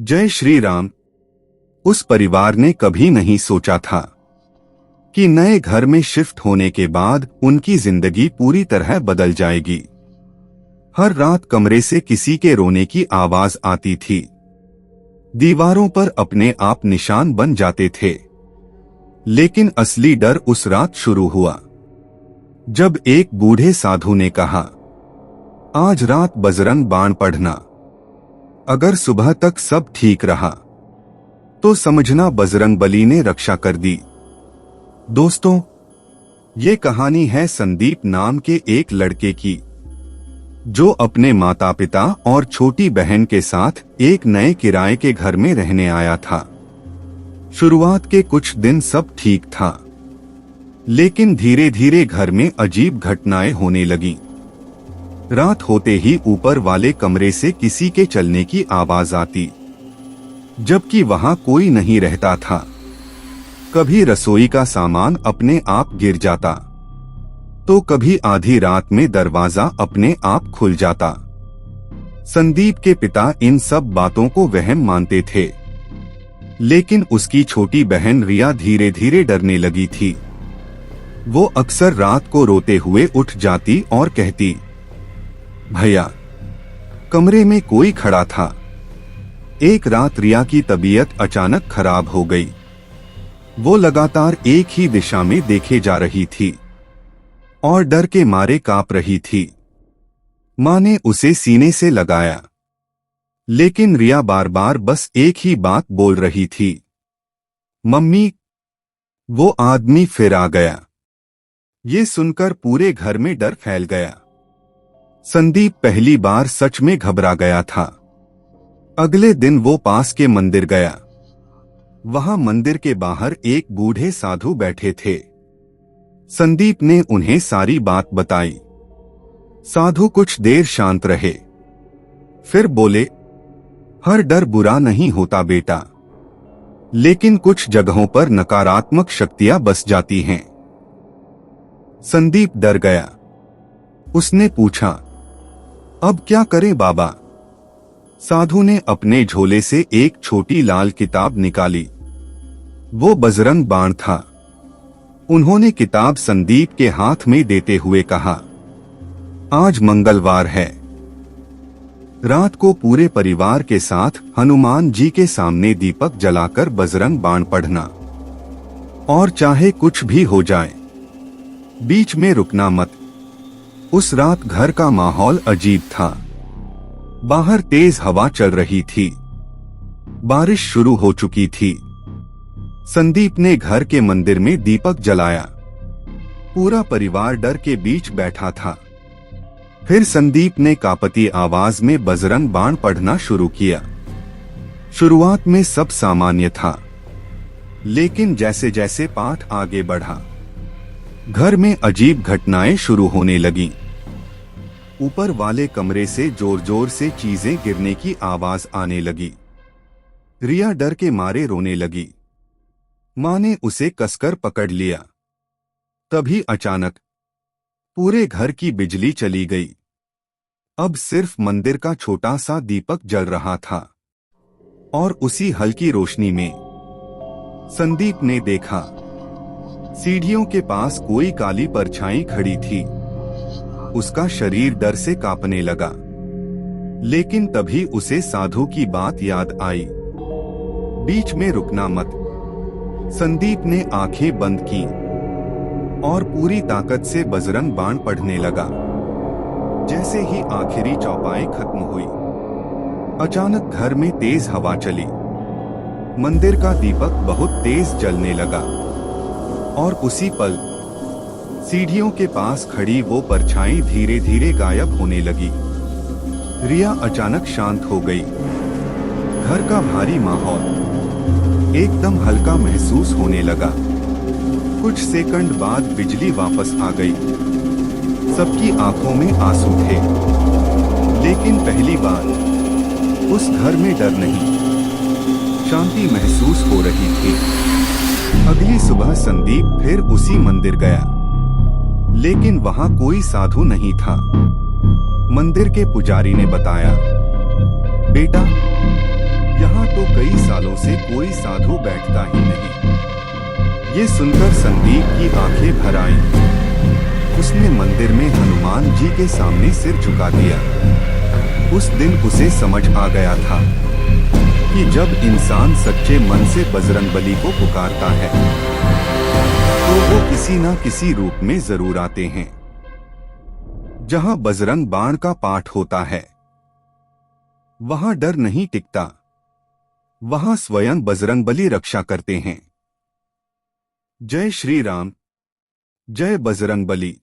जय श्री राम। उस परिवार ने कभी नहीं सोचा था कि नए घर में शिफ्ट होने के बाद उनकी जिंदगी पूरी तरह बदल जाएगी। हर रात कमरे से किसी के रोने की आवाज आती थी। दीवारों पर अपने आप निशान बन जाते थे। लेकिन असली डर उस रात शुरू हुआ जब एक बूढ़े साधु ने कहा, आज रात बजरंग बाण पढ़ना। अगर सुबह तक सब ठीक रहा तो समझना बजरंग बली ने रक्षा कर दी। दोस्तों, ये कहानी है संदीप नाम के एक लड़के की, जो अपने माता पिता और छोटी बहन के साथ एक नए किराए के घर में रहने आया था। शुरुआत के कुछ दिन सब ठीक था, लेकिन धीरे धीरे घर में अजीब घटनाएं होने लगीं। रात होते ही ऊपर वाले कमरे से किसी के चलने की आवाज आती, जबकि वहां कोई नहीं रहता था। कभी रसोई का सामान अपने आप गिर जाता, तो कभी आधी रात में दरवाजा अपने आप खुल जाता। संदीप के पिता इन सब बातों को वहम मानते थे, लेकिन उसकी छोटी बहन रिया धीरे धीरे डरने लगी थी। वो अक्सर रात को रोते हुए उठ जाती और कहती, भैया, कमरे में कोई खड़ा था। एक रात रिया की तबीयत अचानक खराब हो गई। वो लगातार एक ही दिशा में देखे जा रही थी और डर के मारे कांप रही थी। मां ने उसे सीने से लगाया, लेकिन रिया बार बार बस एक ही बात बोल रही थी, मम्मी। वो आदमी फिर आ गया। ये सुनकर पूरे घर में डर फैल गया। संदीप पहली बार सच में घबरा गया था। अगले दिन वो पास के मंदिर गया। वहां मंदिर के बाहर एक बूढ़े साधु बैठे थे। संदीप ने उन्हें सारी बात बताई। साधु कुछ देर शांत रहे, फिर बोले, हर डर बुरा नहीं होता बेटा, लेकिन कुछ जगहों पर नकारात्मक शक्तियां बस जाती हैं। संदीप डर गया। उसने पूछा, अब क्या करें बाबा? साधु ने अपने झोले से एक छोटी लाल किताब निकाली। वो बजरंग बाण था। उन्होंने किताब संदीप के हाथ में देते हुए कहा, आज मंगलवार है। रात को पूरे परिवार के साथ हनुमान जी के सामने दीपक जलाकर बजरंग बाण पढ़ना, और चाहे कुछ भी हो जाए, बीच में रुकना मत। उस रात घर का माहौल अजीब था। बाहर तेज हवा चल रही थी। बारिश शुरू हो चुकी थी। संदीप ने घर के मंदिर में दीपक जलाया। पूरा परिवार डर के बीच बैठा था। फिर संदीप ने कांपती आवाज में बजरंग बाण पढ़ना शुरू किया। शुरुआत में सब सामान्य था, लेकिन जैसे जैसे पाठ आगे बढ़ा, घर में अजीब घटनाएं शुरू होने लगीं। ऊपर वाले कमरे से जोर जोर से चीजें गिरने की आवाज आने लगी। रिया डर के मारे रोने लगी। मां ने उसे कसकर पकड़ लिया। तभी अचानक पूरे घर की बिजली चली गई। अब सिर्फ मंदिर का छोटा सा दीपक जल रहा था, और उसी हल्की रोशनी में संदीप ने देखा, सीढ़ियों के पास कोई काली परछाई खड़ी थी। उसका शरीर डर से कांपने लगा। लेकिन तभी उसे साधु की बात याद आई, बीच में रुकना मत। संदीप ने आंखें बंद की और पूरी ताकत से बजरंग बाण पढ़ने लगा। जैसे ही आखिरी चौपाई खत्म हुई, अचानक घर में तेज हवा चली। मंदिर का दीपक बहुत तेज जलने लगा, और उसी पल सीढ़ियों के पास खड़ी वो परछाई धीरे धीरे गायब होने लगी। रिया अचानक शांत हो गई। घर का भारी माहौल एकदम हल्का महसूस होने लगा। कुछ सेकंड बाद बिजली वापस आ गई। सबकी आंखों में आंसू थे, लेकिन पहली बार उस घर में डर नहीं, शांति महसूस हो रही थी। अगली सुबह संदीप फिर उसी मंदिर गया, लेकिन वहां कोई साधु नहीं था। मंदिर के पुजारी ने बताया, बेटा, यहाँ तो कई सालों से कोई साधु बैठता ही नहीं। ये सुनकर संदीप की आंखें भर आईं। उसने मंदिर में हनुमान जी के सामने सिर झुका दिया। उस दिन उसे समझ आ गया था कि जब इंसान सच्चे मन से बजरंगबली को पुकारता है तो वो किसी न किसी रूप में जरूर आते हैं। जहां बजरंग बाण का पाठ होता है वहां डर नहीं टिकता, वहां स्वयं बजरंगबली रक्षा करते हैं। जय श्री राम, जय बजरंगबली।